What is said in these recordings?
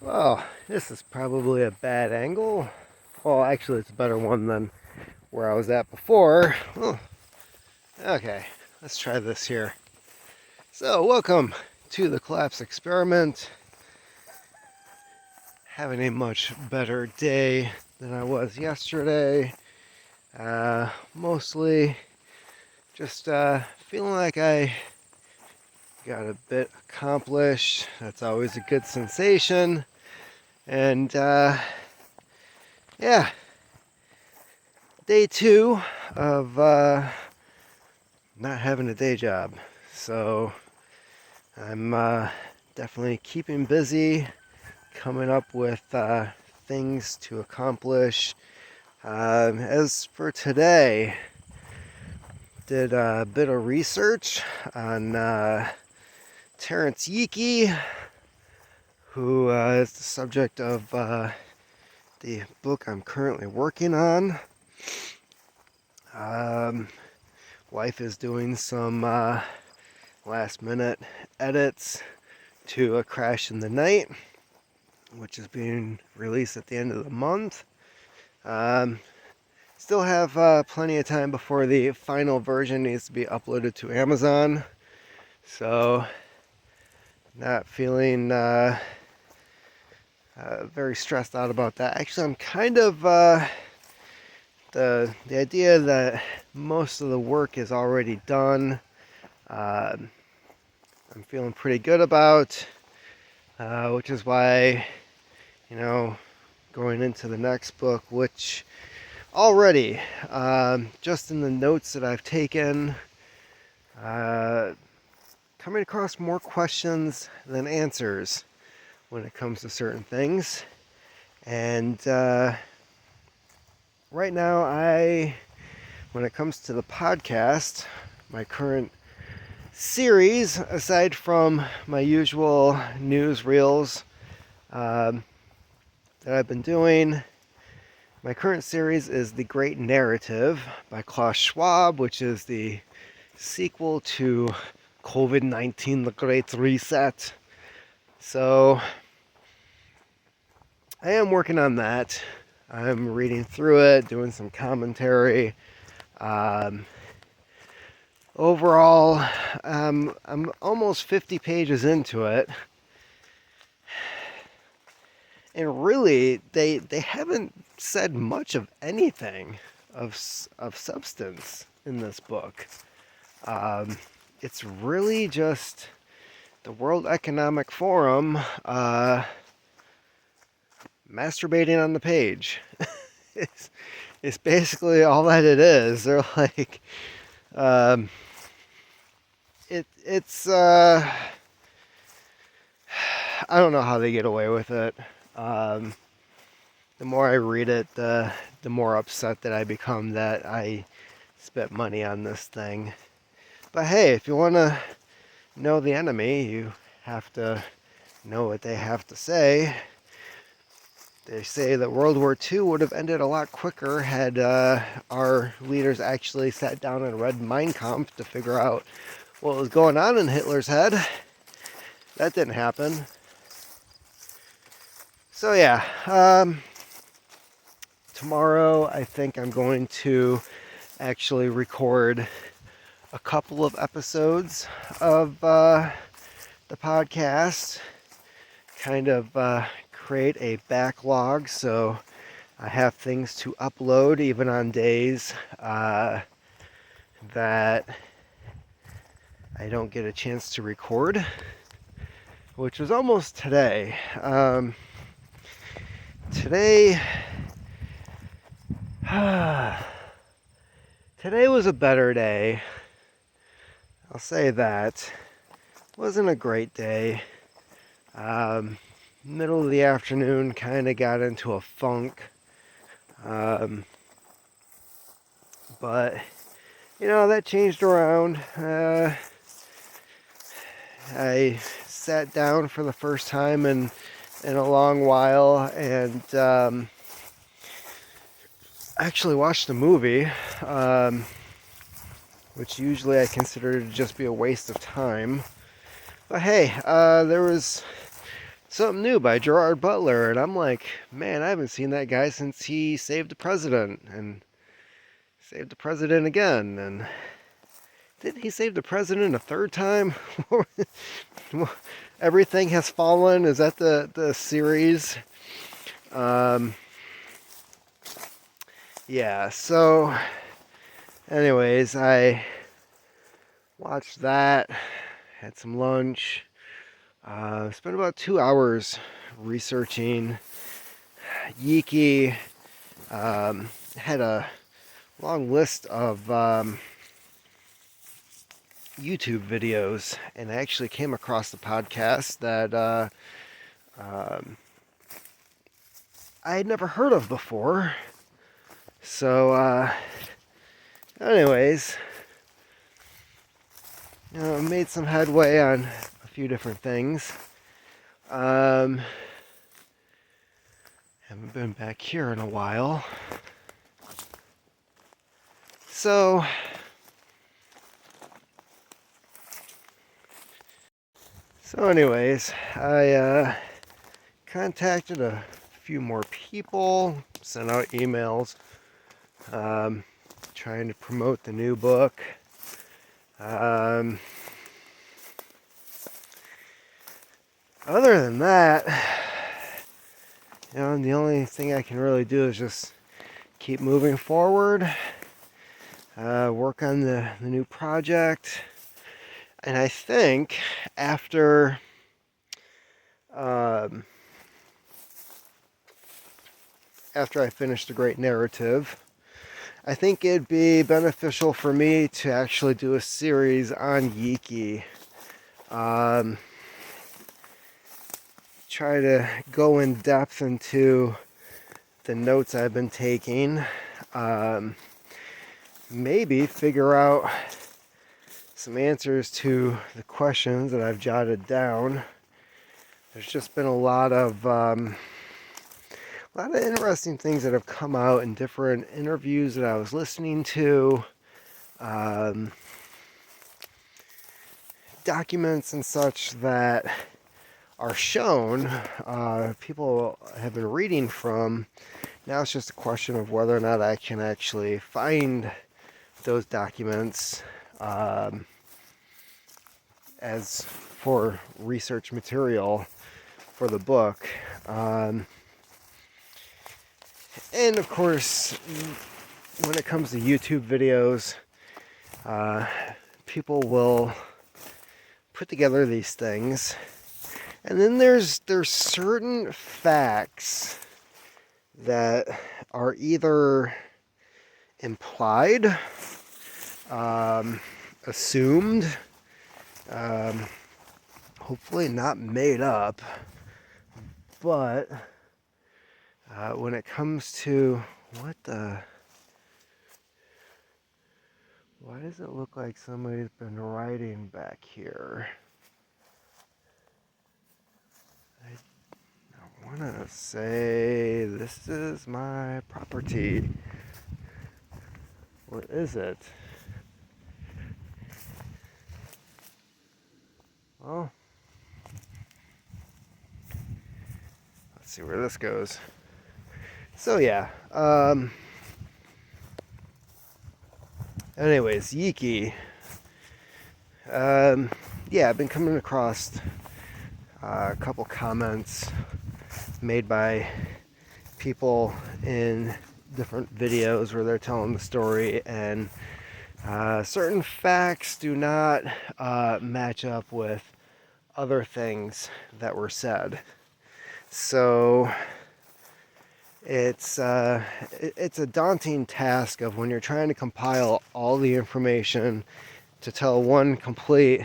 Well, this is probably a bad angle. Well, actually, it's a better one than where I was at before. Oh, okay, let's try this here. So, welcome to the collapse experiment. Having a much better day than I was yesterday. Mostly just feeling like I got a bit accomplished. That's always a good sensation. And yeah, day two of not having a day job. So I'm definitely keeping busy, coming up with things to accomplish. As for today, did a bit of research on Terrence Yeakey, who is the subject of the book I'm currently working on. Wife is doing some last minute edits to A Crash in the Night, which is being released at the end of the month. Still have plenty of time before the final version needs to be uploaded to Amazon, so not feeling very stressed out about that. Actually, I'm kind of the idea that most of the work is already done. I'm feeling pretty good about, which is why, going into the next book, which already, just in the notes that I've taken, coming across more questions than answers when it comes to certain things. And right now, when it comes to the podcast, my current series, aside from my usual news reels that I've been doing, my current series is The Great Narrative by Klaus Schwab, which is the sequel to COVID-19, The Great Reset. So I am working on that. I'm reading through it, doing some commentary. Overall, I'm almost 50 pages into it. And really, they haven't said much of anything of substance in this book. It's really just the World Economic Forum masturbating on the page. it's basically all that it is. They're like, it's I don't know how they get away with it. The more I read it, the more upset that I become that I spent money on this thing. But hey, if you want to know the enemy, you have to know what they have to say. They say that World War II would have ended a lot quicker had our leaders actually sat down and read Mein Kampf to figure out what was going on in Hitler's head. That didn't happen. So yeah, tomorrow I think I'm going to actually record a couple of episodes of the podcast, kind of create a backlog so I have things to upload even on days that I don't get a chance to record, which was almost today. Today was a better day. I'll say that. Wasn't a great day. Middle of the afternoon, kind of got into a funk. But, that changed around. I sat down for the first time in a long while and actually watched a movie, which usually I consider to just be a waste of time. But hey, there was something new by Gerard Butler, and I'm like, man, I haven't seen that guy since he saved the president and saved the president again, and didn't he save the president a third time? Everything Has Fallen, is that the series? Um, yeah, so anyways, I watched that, had some lunch, spent about 2 hours researching Yeakey. Had a long list of YouTube videos, and I actually came across the podcast that I had never heard of before. So, anyways, made some headway on a few different things. Haven't been back here in a while. So, anyways, I contacted a few more people, sent out emails, trying to promote the new book. Other than that, the only thing I can really do is just keep moving forward, work on the new project, and I think after I finish the great narrative, I think it'd be beneficial for me to actually do a series on Yeakey. Try to go in depth into the notes I've been taking. Maybe figure out some answers to the questions that I've jotted down. There's just been a lot of interesting things that have come out in different interviews that I was listening to, documents and such that are shown, people have been reading from. Now it's just a question of whether or not I can actually find those documents as for research material for the book. And of course, when it comes to YouTube videos, people will put together these things, and then there's certain facts that are either implied, assumed, hopefully not made up, but when it comes to why does it look like somebody's been writing back here? I want to say this is my property. What is it? Well, let's see where this goes. So yeah, anyways, Yeakey. Yeah, I've been coming across a couple comments made by people in different videos where they're telling the story, and certain facts do not match up with other things that were said. So it's a daunting task of when you're trying to compile all the information to tell one complete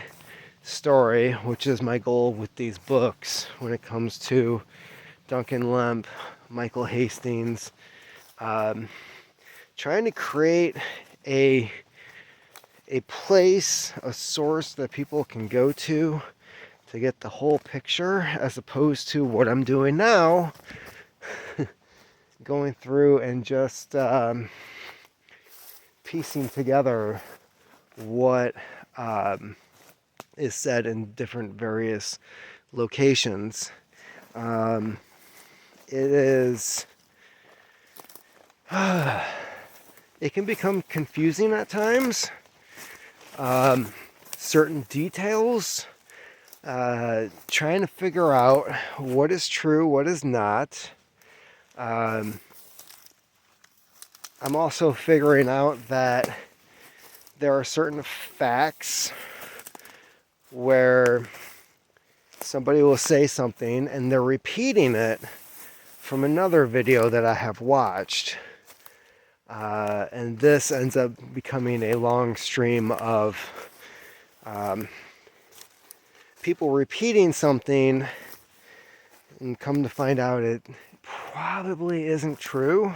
story, which is my goal with these books when it comes to Duncan Lemp, Michael Hastings. Trying to create a place, a source that people can go to get the whole picture, as opposed to what I'm doing now, going through and just piecing together what is said in different various locations. It is, it can become confusing at times. Certain details, trying to figure out what is true, what is not. I'm also figuring out that there are certain facts where somebody will say something and they're repeating it from another video that I have watched. And this ends up becoming a long stream of people repeating something, and come to find out it probably isn't true.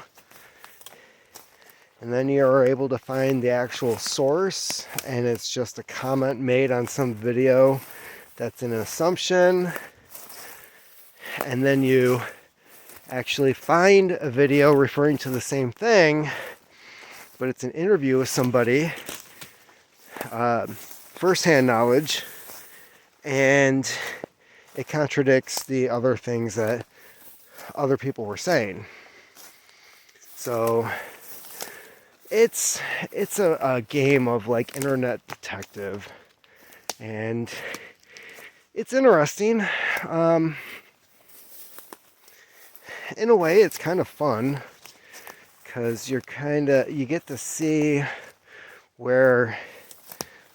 And then you're able to find the actual source, and it's just a comment made on some video that's an assumption. And then you actually find a video referring to the same thing, but it's an interview with somebody, first-hand knowledge, and it contradicts the other things that other people were saying. So it's a game of like internet detective, and it's interesting. In a way, it's kind of fun because you get to see where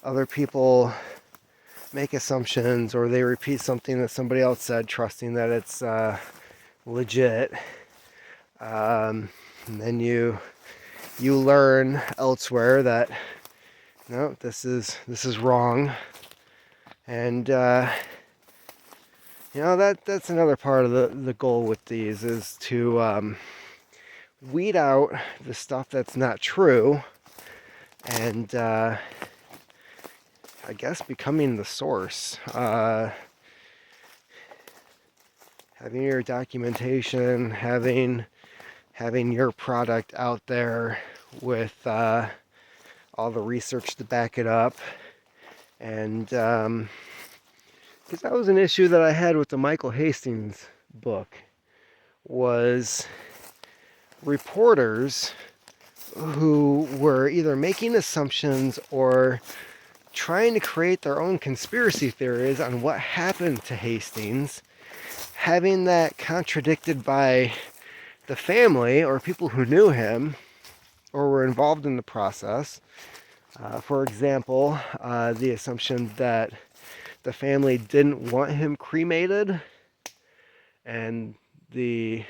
other people make assumptions, or they repeat something that somebody else said, trusting that it's legit. And then you learn elsewhere that no, this is wrong. And that's another part of the goal with these, is to weed out the stuff that's not true, and I guess becoming the source. Having your documentation, having your product out there with all the research to back it up. And because that was an issue that I had with the Michael Hastings book, was reporters who were either making assumptions or trying to create their own conspiracy theories on what happened to Hastings, having that contradicted by the family or people who knew him or were involved in the process. For example, the assumption that the family didn't want him cremated, and the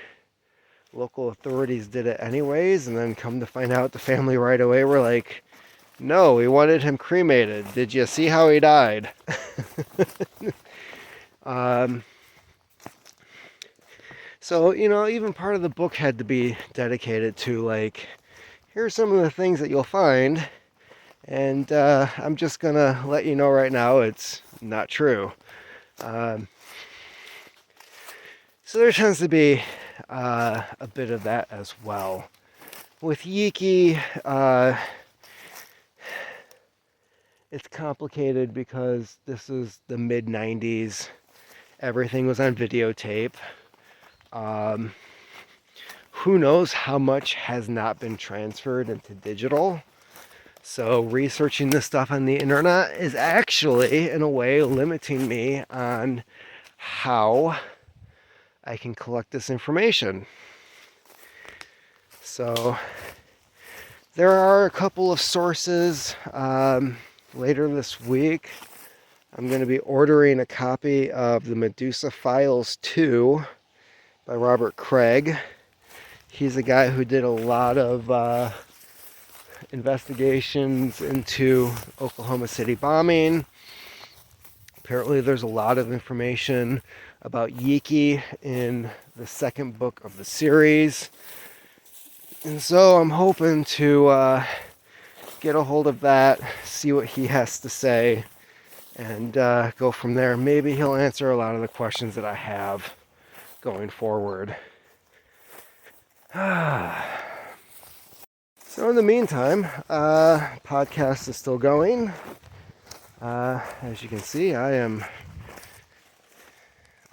local authorities did it anyways, and then come to find out the family right away were like, no, we wanted him cremated. Did you see how he died? So, even part of the book had to be dedicated to, like, here's some of the things that you'll find, and I'm just going to let you know right now it's not true. So there tends to be a bit of that as well. With Yeakey, it's complicated because this is the mid-90s. Everything was on videotape. Who knows how much has not been transferred into digital. So researching this stuff on the internet is actually, in a way, limiting me on how I can collect this information. So there are a couple of sources. Later this week, I'm going to be ordering a copy of the Medusa Files 2 by Robert Craig. He's a guy who did a lot of investigations into Oklahoma City bombing. Apparently there's a lot of information about Yeakey in the second book of the series. And so I'm hoping to get a hold of that, see what he has to say, and go from there. Maybe he'll answer a lot of the questions that I have going forward. So in the meantime, podcast is still going. As you can see, I am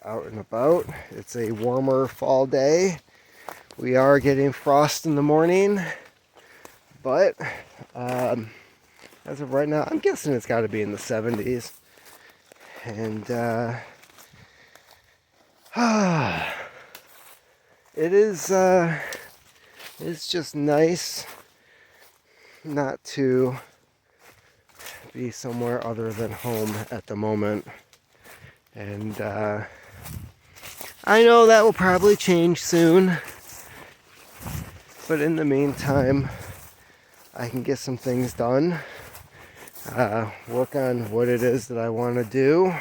out and about. It's a warmer fall day. We are getting frost in the morning, but as of right now, I'm guessing it's got to be in the 70s. And it's just nice not to be somewhere other than home at the moment. And I know that will probably change soon, but in the meantime, I can get some things done, work on what it is that I want to do.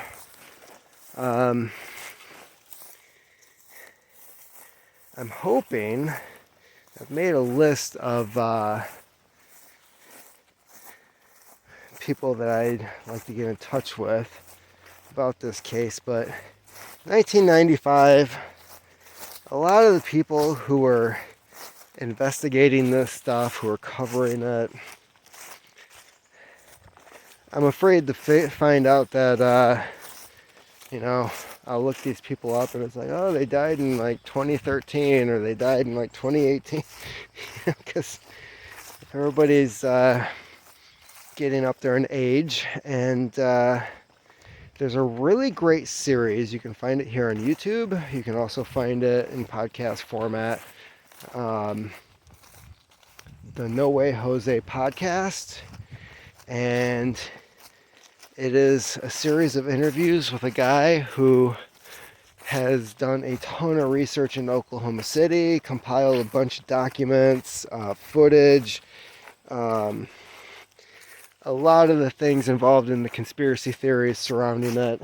I'm hoping, I've made a list of people that I'd like to get in touch with about this case, but 1995, a lot of the people who were investigating this stuff, who were covering it, I'm afraid to find out that, I'll look these people up and it's like, oh, they died in like 2013 or they died in like 2018, because everybody's getting up there in age. And there's a really great series. You can find it here on YouTube. You can also find it in podcast format. The No Way Jose podcast. And it is a series of interviews with a guy who has done a ton of research in Oklahoma City, compiled a bunch of documents, footage, a lot of the things involved in the conspiracy theories surrounding it.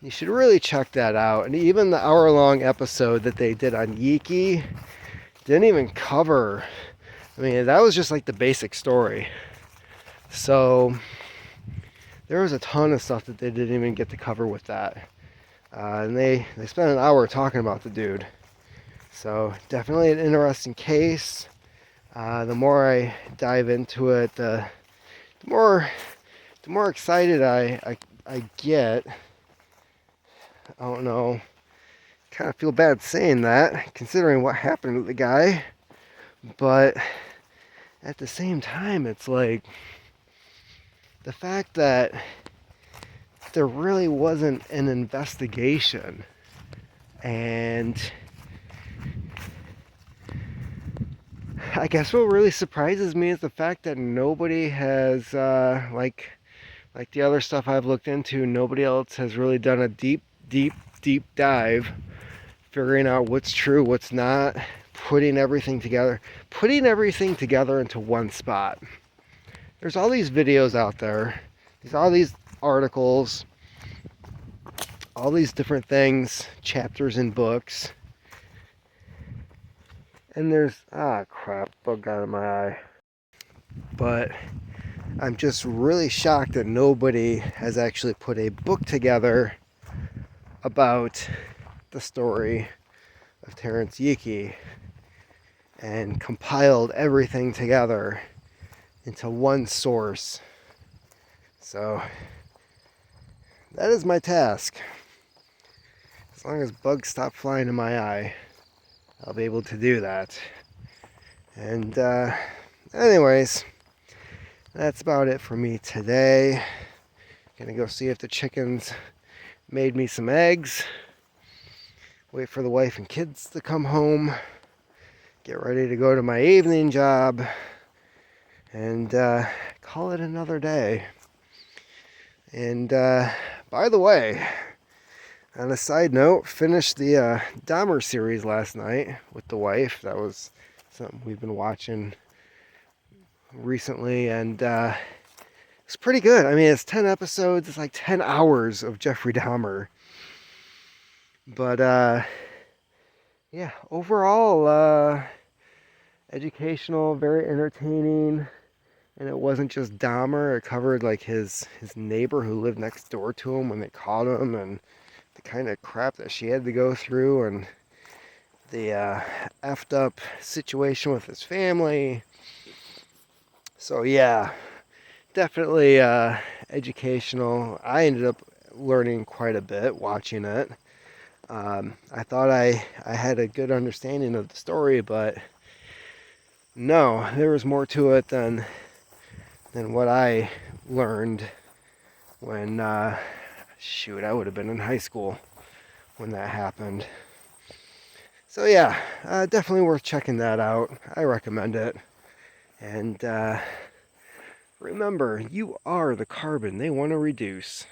You should really check that out. And even the hour-long episode that they did on Yeakey didn't even cover, that was just like the basic story. So there was a ton of stuff that they didn't even get to cover with that. And they spent an hour talking about the dude. So definitely an interesting case. The more I dive into it, the more excited I get. I don't know. Kind of feel bad saying that, considering what happened to the guy. But at the same time, it's like the fact that there really wasn't an investigation. And I guess what really surprises me is the fact that nobody has, like the other stuff I've looked into, nobody else has really done a deep dive, figuring out what's true, what's not, putting everything together into one spot. There's all these videos out there, there's all these articles, all these different things, chapters in books. And there's, crap, bug got in my eye. But I'm just really shocked that nobody has actually put a book together about the story of Terrence Yeakey and compiled everything together into one source. So that is my task. As long as bugs stop flying in my eye, I'll be able to do that. And anyways, that's about it for me today. Gonna go see if the chickens made me some eggs. Wait for the wife and kids to come home. Get ready to go to my evening job. And call it another day. And by the way, on a side note, finished the Dahmer series last night with the wife. That was something we've been watching recently, and it's pretty good. It's 10 episodes. It's like 10 hours of Jeffrey Dahmer. But yeah, overall, educational, very entertaining. And it wasn't just Dahmer. It covered like his neighbor who lived next door to him when they caught him, and the kind of crap that she had to go through, and the effed up situation with his family. So yeah, definitely educational. I ended up learning quite a bit watching it. I thought I had a good understanding of the story, but no, there was more to it than what I learned when, shoot, I would have been in high school when that happened. So yeah, definitely worth checking that out. I recommend it. And remember, you are the carbon they want to reduce.